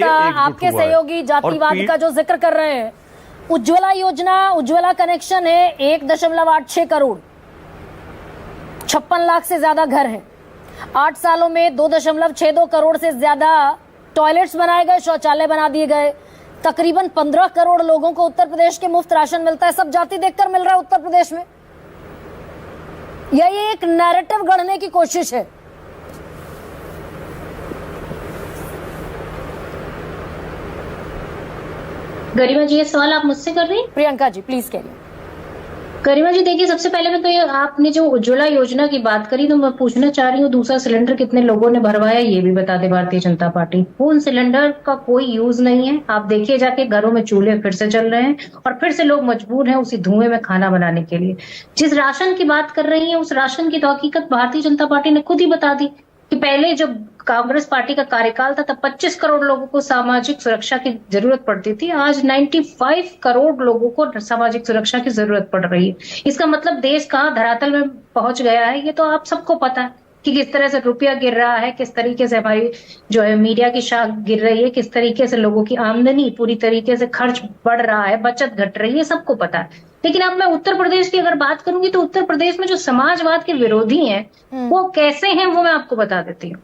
आपके सहयोगी जातिवाद का जो जिक्र कर रहे हैं, उज्ज्वला योजना, उज्ज्वला कनेक्शन है 1.86 करोड़, 56 लाख से ज्यादा घर हैं। 8 सालों में 2.62 करोड़ से ज्यादा टॉयलेट्स बनाए गए, शौचालय बना दिए गए। तकरीबन 15 करोड़ लोगों को उत्तर प्रदेश के मुफ्त राशन मिलता है। सब जाति देखकर मिल रहा है उत्तर प्रदेश में। यह एक नैरेटिव गढ़ने की कोशिश है। गरिमा जी, ये सवाल आप मुझसे कर रही हैं? प्रियंका जी प्लीज करिए। गरिमा जी देखिए, सबसे पहले मैं तो ये, आपने जो उज्ज्वला योजना की बात करी तो मैं पूछना चाह रही हूँ, दूसरा सिलेंडर कितने लोगों ने भरवाया ये भी बता दे भारतीय जनता पार्टी। उन सिलेंडर का कोई यूज नहीं है। आप देखिए जाके घरों में चूल्हे फिर से चल रहे हैं और फिर से लोग मजबूर हैं उसी धुएं में खाना बनाने के लिए। जिस राशन की बात कर रही है उस राशन की तो हकीकत भारतीय जनता पार्टी ने खुद ही बता दी कि पहले जब कांग्रेस पार्टी का कार्यकाल था तब 25 करोड़ लोगों को सामाजिक सुरक्षा की जरूरत पड़ती थी। आज 95 करोड़ लोगों को सामाजिक सुरक्षा की जरूरत पड़ रही है। इसका मतलब देश कहाँ धरातल में पहुंच गया है ये तो आप सबको पता है कि किस तरह से रुपया गिर रहा है, किस तरीके से हमारी जो है मीडिया की शाख गिर रही है, किस तरीके से लोगों की आमदनी पूरी तरीके से खर्च बढ़ रहा है, बचत घट रही है, सबको पता है। लेकिन अब मैं उत्तर प्रदेश की अगर बात करूंगी तो उत्तर प्रदेश में जो समाजवाद के विरोधी हैं वो कैसे हैं वो मैं आपको बता देती हूँ।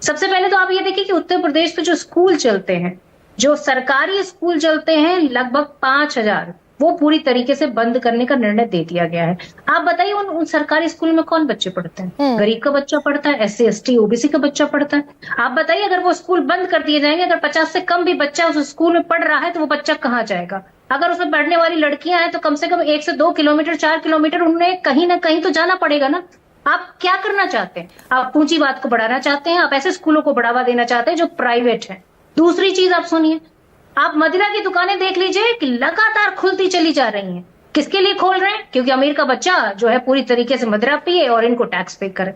सबसे पहले तो आप ये देखिए कि उत्तर प्रदेश में जो स्कूल चलते हैं, जो सरकारी स्कूल चलते हैं लगभग 5000, वो पूरी तरीके से बंद करने का निर्णय दे दिया गया है। आप बताइए उन सरकारी स्कूल में कौन बच्चे पढ़ते हैं? गरीब का बच्चा पढ़ता है, SC ST OBC का बच्चा पढ़ता है। आप बताइए अगर वो स्कूल बंद कर दिए जाएंगे, अगर 50 से कम भी बच्चा उस स्कूल में पढ़ रहा है तो वो बच्चा कहाँ जाएगा? अगर उसमें पढ़ने वाली लड़कियां हैं तो कम से कम 1 से 2 किलोमीटर 4 किलोमीटर उन्हें कहीं ना कहीं तो जाना पड़ेगा ना। आप क्या करना चाहते हैं? आप पूंजीवाद को बढ़ाना चाहते हैं, आप ऐसे स्कूलों को बढ़ावा देना चाहते हैं जो प्राइवेट है। दूसरी चीज आप सुनिए, आप मदिरा की दुकानें देख लीजिए कि लगातार खुलती चली जा रही हैं। किसके लिए खोल रहे हैं? क्योंकि अमीर का बच्चा जो है पूरी तरीके से मदिरा पिए और इनको टैक्स पे करे।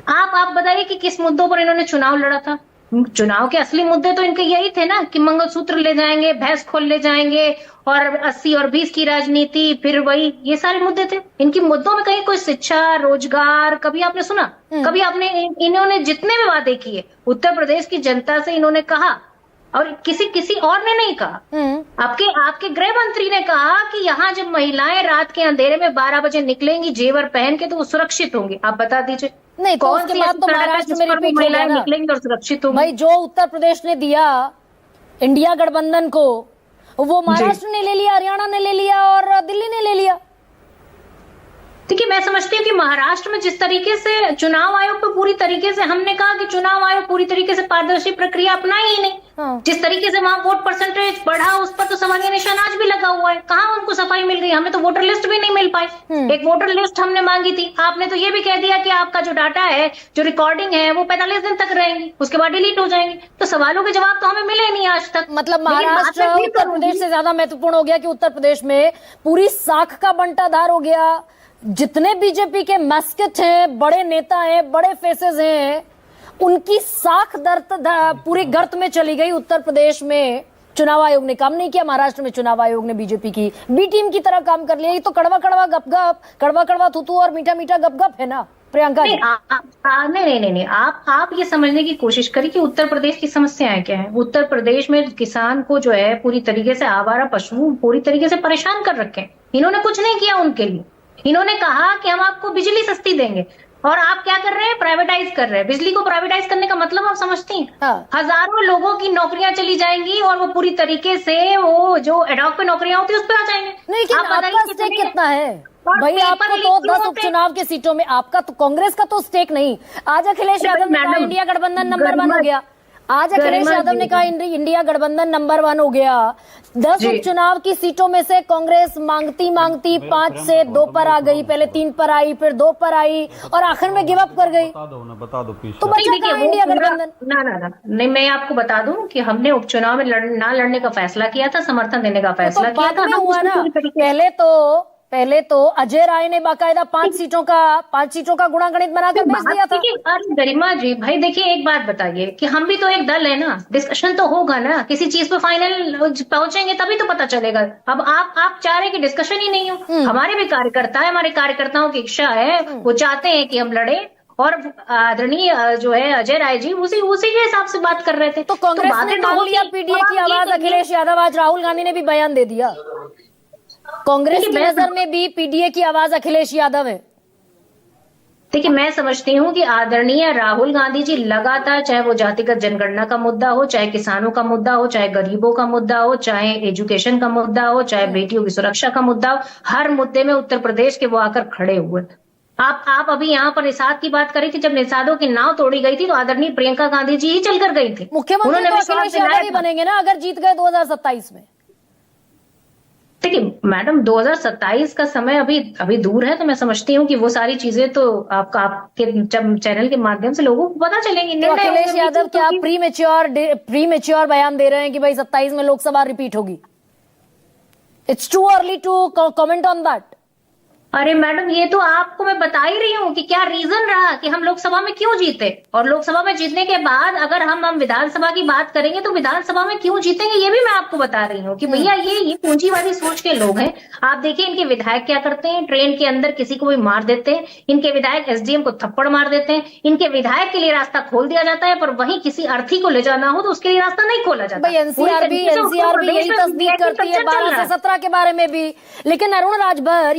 आप बताइए कि किस मुद्दों पर इन्होंने चुनाव लड़ा था? चुनाव के असली मुद्दे तो इनके यही थे ना कि मंगलसूत्र ले जाएंगे, भैंस खोल ले जाएंगे और 80 और 20 की राजनीति, फिर वही ये सारे मुद्दे थे इनकी। मुद्दों में कहीं कोई शिक्षा, रोजगार कभी आपने सुना? कभी आपने इन्होंने जितने भी वादे किए उत्तर प्रदेश की जनता से इन्होंने कहा और किसी और ने नहीं कहा। आपके गृह मंत्री ने कहा कि यहाँ जब महिलाएं रात के अंधेरे में 12 बजे निकलेंगी जेवर पहन के तो वो सुरक्षित होंगी। आप बता दीजिए। नहीं तो उसके बाद तो महाराष्ट्र में रिपीट हो गया ना, निकलेंगी और सुरक्षित होंगी। भाई जो उत्तर प्रदेश ने दिया इंडिया गठबंधन को वो महाराष्ट्र ने ले लिया, हरियाणा ने ले लिया और दिल्ली ने ले लिया। देखिए मैं समझती हूँ कि महाराष्ट्र में जिस तरीके से चुनाव आयोग पर पूरी तरीके से हमने कहा कि चुनाव आयोग पूरी तरीके से पारदर्शी प्रक्रिया अपनाई ही नहीं। जिस तरीके से वहां वोट परसेंटेज बढ़ा उस पर तो सवालिया निशान आज भी लगा हुआ है। कहाँ उनको सफाई मिल गई? हमें तो वोटर लिस्ट भी नहीं मिल पाई। एक वोटर लिस्ट हमने मांगी थी, आपने तो ये भी कह दिया कि आपका जो डाटा है, जो रिकॉर्डिंग है वो 45 दिन तक रहेंगी, उसके बाद डिलीट हो जाएंगी। तो सवालों के जवाब तो हमें मिले नहीं आज तक। मतलब महाराष्ट्र उत्तर प्रदेश से ज्यादा महत्वपूर्ण हो गया कि उत्तर प्रदेश में पूरी साख का बंटाधार हो गया। जितने बीजेपी के मस्किट हैं, बड़े नेता हैं, बड़े फेसेस हैं, उनकी साख दर्द पूरी गर्त में चली गई। उत्तर प्रदेश में चुनाव आयोग ने काम नहीं किया, महाराष्ट्र में चुनाव आयोग ने बीजेपी की बी टीम की तरह काम कर लिया। ये तो कड़वा कड़वा गपगप, कड़वा कड़वा थूथू और मीठा मीठा गपगप है ना प्रियंका जी? नहीं, आप ये समझने की कोशिश करिए कि उत्तर प्रदेश की समस्याएं क्या है। उत्तर प्रदेश में किसान को जो है पूरी तरीके से आवारा पशु पूरी तरीके से परेशान कर रखे हैं। इन्होंने कुछ नहीं किया उनके लिए। इन्होंने कहा कि हम आपको बिजली सस्ती देंगे और आप क्या कर रहे हैं? प्राइवेटाइज कर रहे हैं। बिजली को प्राइवेटाइज करने का मतलब आप समझती हैं? हजारों लोगों की नौकरियां चली जाएंगी और वो पूरी तरीके से वो जो एडॉक पे नौकरियां होती है उस पर आ जाएंगे। लेकिन आपका स्टेक कितना है भाई? आपको तो 10 उपचुनाव के सीटों में आपका तो कांग्रेस का तो स्टेक नहीं। आज अखिलेश यादव ने कहा इंडिया गठबंधन नंबर 1 हो गया। आज अखिलेश यादव ने कहा इंडिया गठबंधन नंबर 1 हो गया। 10 उपचुनाव की सीटों में से कांग्रेस मांगती 5 से 2 पर आ गई, पहले 3 पर आई, फिर 2 पर आई और आखिर में गिव अप कर गई। बता दो तो बचा कहाँ इंडिया गठबंधन? ना नहीं, मैं आपको बता दूं कि हमने उपचुनाव में ना लड़ने का फैसला किया था, समर्थन देने का फैसला किया था। हुआ ना पहले तो अजय राय ने बाकायदा 5 सीटों का गुणागणित बनाकर भेज दिया था। गरिमा जी भाई देखिए, एक बात बताइए कि हम भी तो एक दल है ना, डिस्कशन तो होगा ना, किसी चीज पे फाइनल पहुंचेंगे तभी तो पता चलेगा। अब आप चाह रहे कि डिस्कशन ही नहीं हो। हमारे भी कार्यकर्ता है, हमारे कार्यकर्ताओं की इच्छा है, वो चाहते हैं कि हम लड़े और आदरणीय जो है अजय राय जी उसी के हिसाब से बात कर रहे थे। तो कांग्रेस बातें ने तो मान होती लिया हैं। पीडीए तो की आप ये आवाज, कहिए- अखिलेश यादव, आज राहुल गांधी ने भी बयान दे दिया। कांग्रेस की देखिए, नजर में भी पीडीए की आवाज अखिलेश यादव है। देखिए, मैं समझती हूँ कि आदरणीय राहुल गांधी जी लगातार, चाहे वो जातिगत जनगणना का मुद्दा हो, चाहे किसानों का मुद्दा हो, चाहे गरीबों का मुद्दा हो, चाहे एजुकेशन का मुद्दा हो, चाहे बेटियों की सुरक्षा का मुद्दा हो, हर मुद्दे में उत्तर प्रदेश के वो आकर खड़े हुए। आप अभी यहाँ पर निषाद की बात करी थी, जब निषादों की नाव तोड़ी गई थी तो आदरणीय प्रियंका गांधी जी ही चलकर गई थी। मुख्यमंत्री उन्होंने तो विश्वास अखिलेश यादव दिलाया ही था। बनेंगे ना अगर जीत गए 2027 में। देखिए मैडम, 2027 का समय अभी अभी दूर है, तो मैं समझती हूँ कि वो सारी चीजें तो आपके चैनल के माध्यम से लोगों को पता चलेंगी। तो निर्णय अखिलेश होंगे यादव क्या क्योंकि- प्री मेच्योर बयान दे रहे हैं कि भाई 27 में लोकसभा रिपीट होगी? It's too early to comment on that. अरे मैडम, ये तो आपको मैं बता ही रही हूँ कि क्या रीजन रहा कि हम लोकसभा में क्यों जीते, और लोकसभा में जीतने के बाद अगर हम विधानसभा की बात करेंगे तो विधानसभा में क्यों जीतेंगे ये भी मैं आपको बता रही हूँ कि भैया ये पूंजीवादी सोच के लोग हैं। आप देखिए इनके विधायक क्या करते हैं, ट्रेन के अंदर किसी को भी मार देते हैं, इनके विधायक एसडीएम को थप्पड़ मार देते हैं, इनके विधायक के लिए रास्ता खोल दिया जाता है, पर वहीं किसी अर्थी को ले जाना हो तो उसके लिए रास्ता नहीं खोला जाता। भाई एनसीआर भी यही तस्दीक करती है 12 से 17 के बारे में भी। लेकिन अरुण राजभर